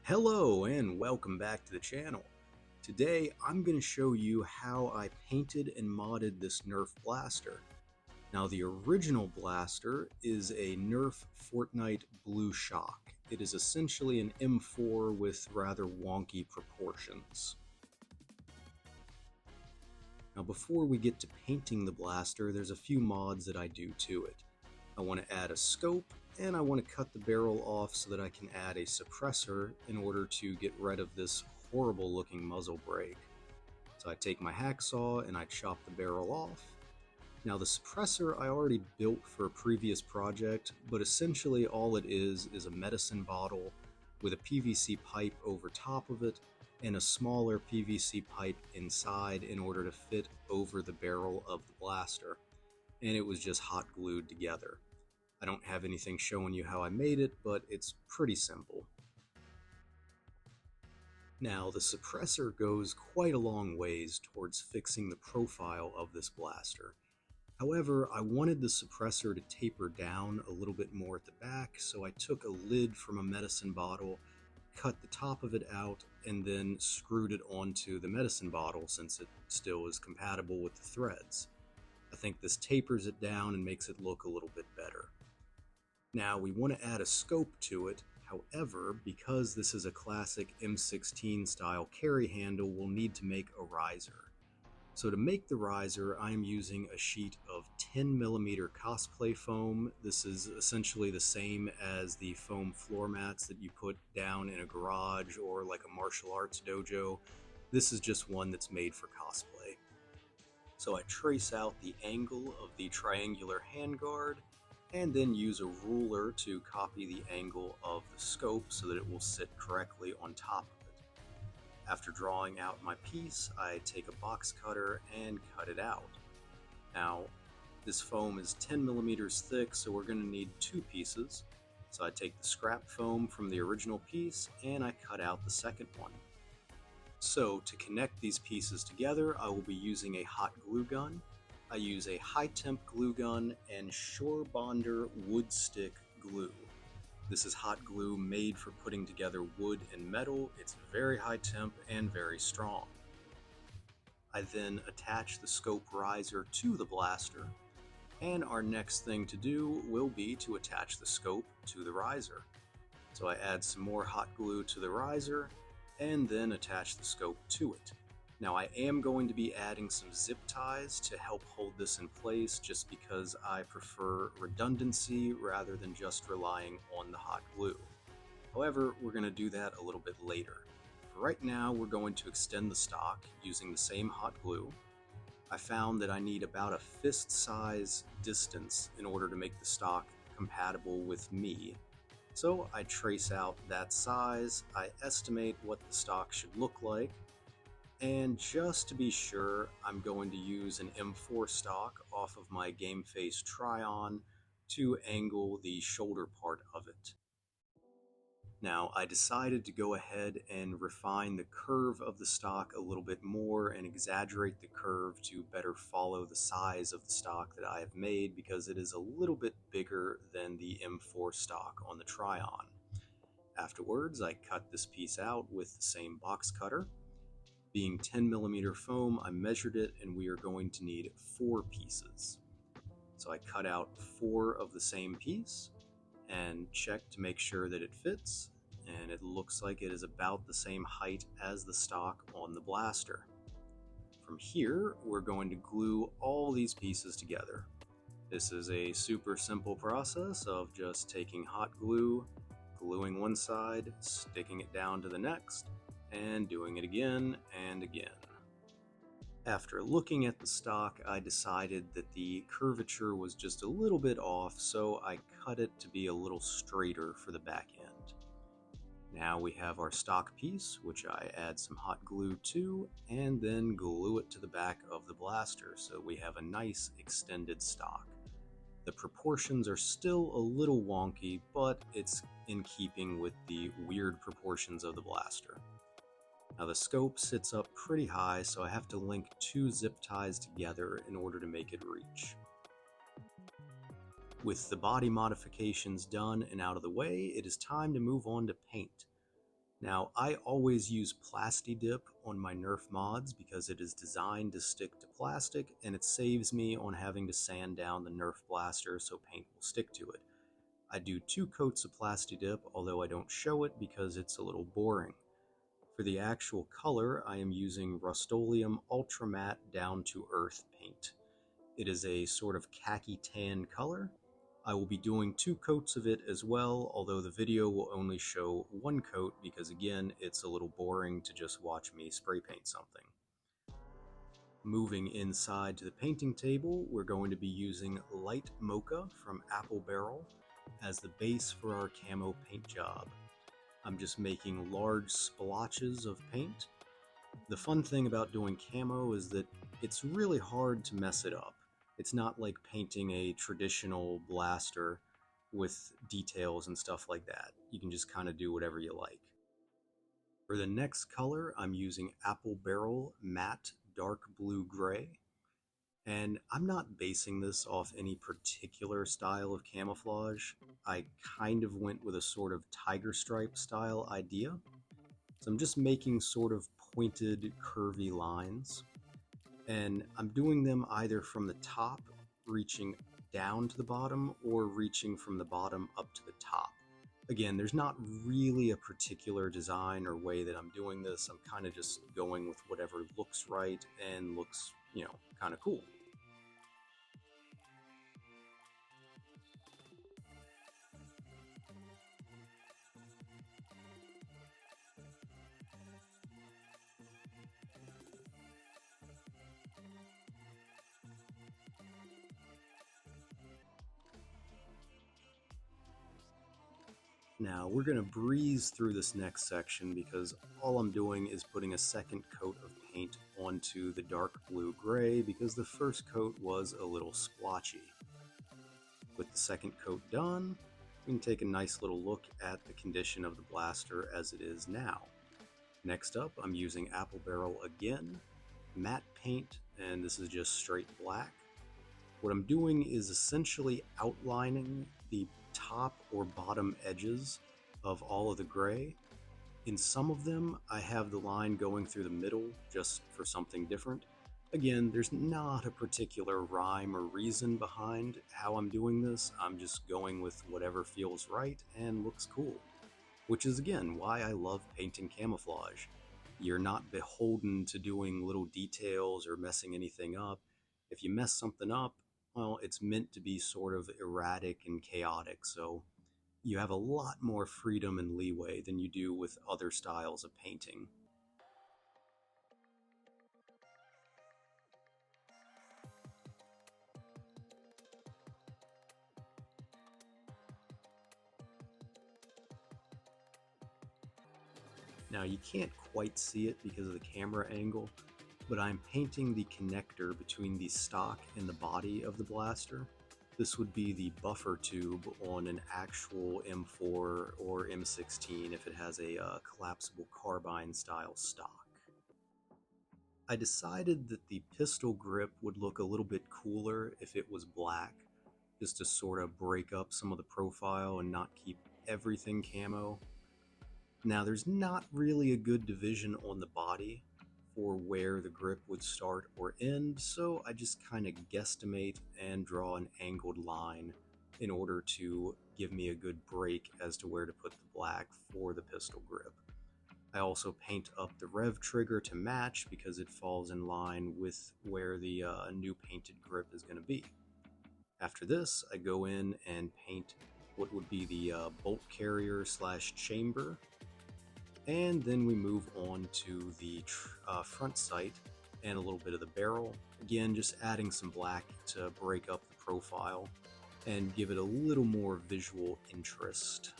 Hello and welcome back to the channel. Today I'm going to show you how I painted and modded this nerf blaster. Now the original blaster is a nerf Fortnite blue shock. It is essentially an M4 with rather wonky proportions. Now before we get to painting the blaster, there's a few mods that I do to it. I want to add a scope, and I want to cut the barrel off so that I can add a suppressor in order to get rid of this horrible looking muzzle brake. So I take my hacksaw and I chop the barrel off. Now the suppressor I already built for a previous project, but essentially all it is a medicine bottle with a PVC pipe over top of it and a smaller PVC pipe inside in order to fit over the barrel of the blaster. And it was just hot glued together. I don't have anything showing you how I made it, but it's pretty simple. Now, the suppressor goes quite a long ways towards fixing the profile of this blaster. However, I wanted the suppressor to taper down a little bit more at the back, so I took a lid from a medicine bottle, cut the top of it out, and then screwed it onto the medicine bottle since it still is compatible with the threads. I think this tapers it down and makes it look a little bit better. Now we want to add a scope to it, however, because this is a classic M16 style carry handle, we'll need to make a riser. So to make the riser, I am using a sheet of 10mm cosplay foam. This is essentially the same as the foam floor mats that you put down in a garage or like a martial arts dojo. This is just one that's made for cosplay. So I trace out the angle of the triangular handguard and then use a ruler to copy the angle of the scope so that it will sit correctly on top of it. After drawing out my piece, I take a box cutter and cut it out. Now, this foam is 10mm thick, so we're going to need two pieces. So I take the scrap foam from the original piece and I cut out the second one. So to connect these pieces together, I will be using a hot glue gun. I use a high temp glue gun and Shore Bonder wood stick glue. This is hot glue made for putting together wood and metal. It's very high temp and very strong. I then attach the scope riser to the blaster, and our next thing to do will be to attach the scope to the riser. So I add some more hot glue to the riser and then attach the scope to it. Now I am going to be adding some zip ties to help hold this in place just because I prefer redundancy rather than just relying on the hot glue. However, we're going to do that a little bit later. For right now, we're going to extend the stock using the same hot glue. I found that I need about a fist size distance in order to make the stock compatible with me. So I trace out that size, I estimate what the stock should look like, and just to be sure, I'm going to use an M4 stock off of my Game Face Try-On to angle the shoulder part of it. Now, I decided to go ahead and refine the curve of the stock a little bit more and exaggerate the curve to better follow the size of the stock that I have made because it is a little bit bigger than the M4 stock on the Try-On. Afterwards, I cut this piece out with the same box cutter. Being 10mm foam, I measured it and we are going to need 4 pieces. So I cut out 4 of the same piece and checked to make sure that it fits, and it looks like it is about the same height as the stock on the blaster. From here, we're going to glue all these pieces together. This is a super simple process of just taking hot glue, gluing one side, sticking it down to the next, and doing it again and again. After looking at the stock, I decided that the curvature was just a little bit off, so I cut it to be a little straighter for the back end. Now we have our stock piece, which I add some hot glue to, and then glue it to the back of the blaster so we have a nice extended stock. The proportions are still a little wonky, but it's in keeping with the weird proportions of the blaster. Now the scope sits up pretty high, so I have to link 2 zip ties together in order to make it reach. With the body modifications done and out of the way, it is time to move on to paint. Now, I always use Plastidip on my Nerf mods because it is designed to stick to plastic and it saves me on having to sand down the Nerf blaster so paint will stick to it. I do 2 coats of Plastidip, although I don't show it because it's a little boring. For the actual color, I am using Rust-Oleum Ultra Matte Down to Earth paint. It is a sort of khaki tan color. I will be doing 2 coats of it as well, although the video will only show 1 coat because again, it's a little boring to just watch me spray paint something. Moving inside to the painting table, we're going to be using Light Mocha from Apple Barrel as the base for our camo paint job. I'm just making large splotches of paint. The fun thing about doing camo is that it's really hard to mess it up. It's not like painting a traditional blaster with details and stuff like that. You can just kind of do whatever you like. For the next color, I'm using Apple Barrel Matte Dark Blue Gray. And I'm not basing this off any particular style of camouflage. I kind of went with a sort of tiger stripe style idea. So I'm just making sort of pointed, curvy lines. And I'm doing them either from the top, reaching down to the bottom, or reaching from the bottom up to the top. Again, there's not really a particular design or way that I'm doing this. I'm kind of just going with whatever looks right and looks, kind of cool. Now we're going to breeze through this next section because all I'm doing is putting a second coat of paint onto the dark blue-gray because the first coat was a little splotchy. With the second coat done, we can take a nice little look at the condition of the blaster as it is now. Next up, I'm using Apple Barrel again, matte paint, and this is just straight black. What I'm doing is essentially outlining the top or bottom edges of all of the gray. In some of them, I have the line going through the middle just for something different. Again, there's not a particular rhyme or reason behind how I'm doing this. I'm just going with whatever feels right and looks cool. Which is again why I love painting camouflage. You're not beholden to doing little details or messing anything up. If you mess something up, well, it's meant to be sort of erratic and chaotic, so you have a lot more freedom and leeway than you do with other styles of painting. Now you can't quite see it because of the camera angle, but I'm painting the connector between the stock and the body of the blaster. This would be the buffer tube on an actual M4 or M16 if it has a collapsible carbine style stock. I decided that the pistol grip would look a little bit cooler if it was black, just to sort of break up some of the profile and not keep everything camo. Now there's not really a good division on the body for where the grip would start or end, so I just kind of guesstimate and draw an angled line in order to give me a good break as to where to put the black for the pistol grip. I also paint up the rev trigger to match because it falls in line with where the new painted grip is going to be. After this, I go in and paint what would be the bolt carrier / chamber, and then we move on to the front sight and a little bit of the barrel. Again, just adding some black to break up the profile and give it a little more visual interest.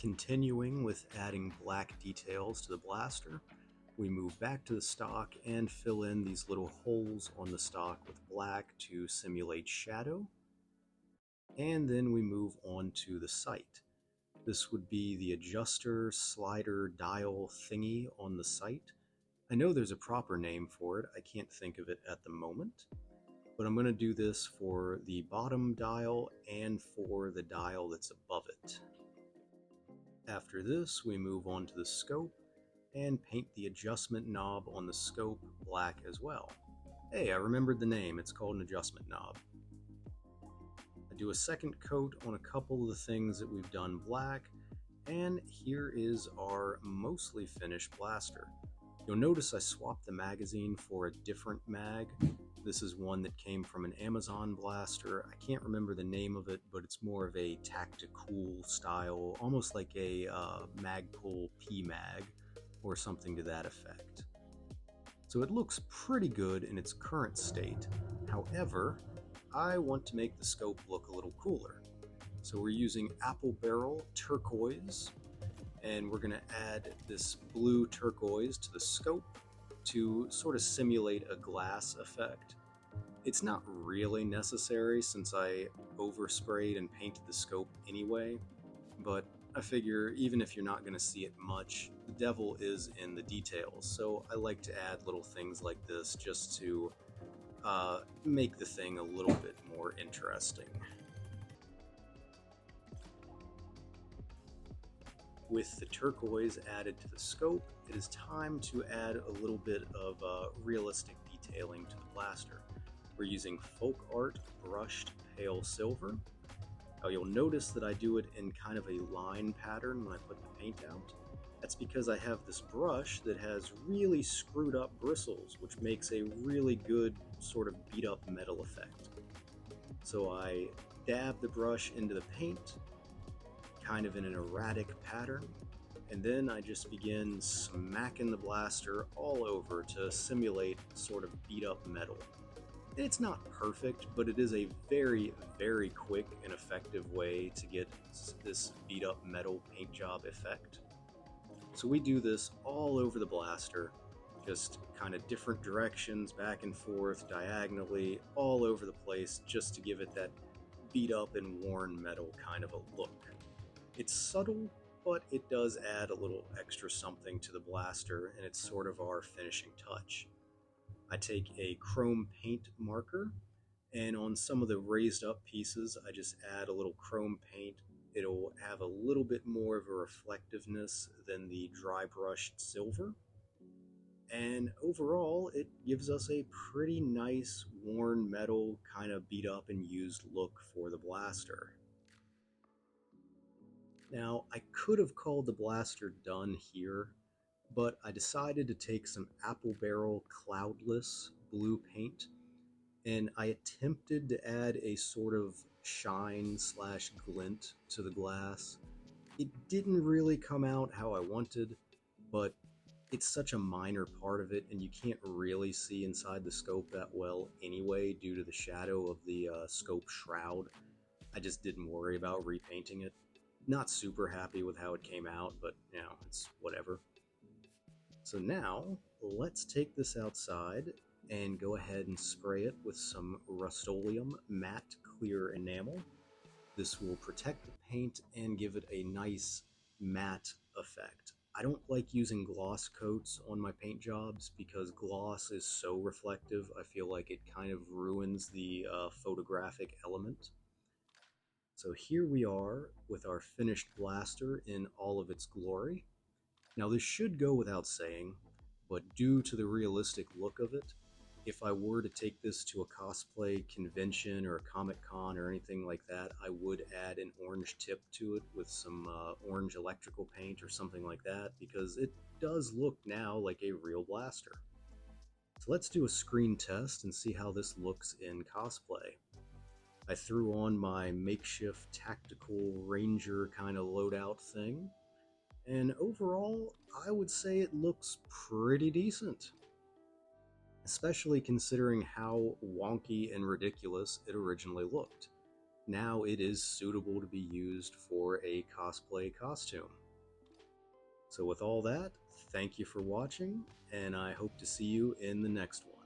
Continuing with adding black details to the blaster, we move back to the stock and fill in these little holes on the stock with black to simulate shadow. And then we move on to the sight. This would be the adjuster slider dial thingy on the sight. I know there's a proper name for it, I can't think of it at the moment, but I'm going to do this for the bottom dial and for the dial that's above it. After this, we move on to the scope and paint the adjustment knob on the scope black as well. Hey, I remembered the name, it's called an adjustment knob. I do a second coat on a couple of the things that we've done black, and here is our mostly finished blaster. You'll notice I swapped the magazine for a different mag. This is one that came from an Amazon blaster. I can't remember the name of it, but it's more of a tactical style, almost like a Magpul P-Mag or something to that effect. So it looks pretty good in its current state. However, I want to make the scope look a little cooler. So we're using Apple Barrel Turquoise, and we're going to add this blue turquoise to the scope to sort of simulate a glass effect. It's not really necessary since I oversprayed and painted the scope anyway, but I figure even if you're not going to see it much, the devil is in the details, so I like to add little things like this just to make the thing a little bit more interesting. With the turquoise added to the scope, it is time to add a little bit of realistic detailing to the blaster. We're using Folk Art Brushed Pale Silver. Now you'll notice that I do it in kind of a line pattern when I put the paint out. That's because I have this brush that has really screwed up bristles, which makes a really good sort of beat up metal effect. So I dab the brush into the paint, kind of in an erratic pattern, and then I just begin smacking the blaster all over to simulate sort of beat up metal. And it's not perfect, but it is a very, very quick and effective way to get this beat up metal paint job effect. So we do this all over the blaster, just kind of different directions, back and forth, diagonally, all over the place, just to give it that beat up and worn metal kind of a look. It's subtle, but it does add a little extra something to the blaster, and it's sort of our finishing touch. I take a chrome paint marker, and on some of the raised up pieces, I just add a little chrome paint. It'll have a little bit more of a reflectiveness than the dry brushed silver. And overall, it gives us a pretty nice, worn metal, kind of beat up and used look for the blaster. Now, I could have called the blaster done here, but I decided to take some Apple Barrel Cloudless blue paint, and I attempted to add a sort of shine slash glint to the glass. It didn't really come out how I wanted, but it's such a minor part of it, and you can't really see inside the scope that well anyway due to the shadow of the scope shroud. I just didn't worry about repainting it. Not super happy with how it came out, but you know, it's whatever. So now, let's take this outside and go ahead and spray it with some Rust-Oleum matte clear enamel. This will protect the paint and give it a nice matte effect. I don't like using gloss coats on my paint jobs because gloss is so reflective. I feel like it kind of ruins the photographic element. So here we are with our finished blaster in all of its glory. Now this should go without saying, but due to the realistic look of it, if I were to take this to a cosplay convention or a Comic-Con or anything like that, I would add an orange tip to it with some orange electrical paint or something like that, because it does look now like a real blaster. So let's do a screen test and see how this looks in cosplay. I threw on my makeshift tactical ranger kind of loadout thing, and overall, I would say it looks pretty decent. Especially considering how wonky and ridiculous it originally looked. Now it is suitable to be used for a cosplay costume. So with all that, thank you for watching, and I hope to see you in the next one.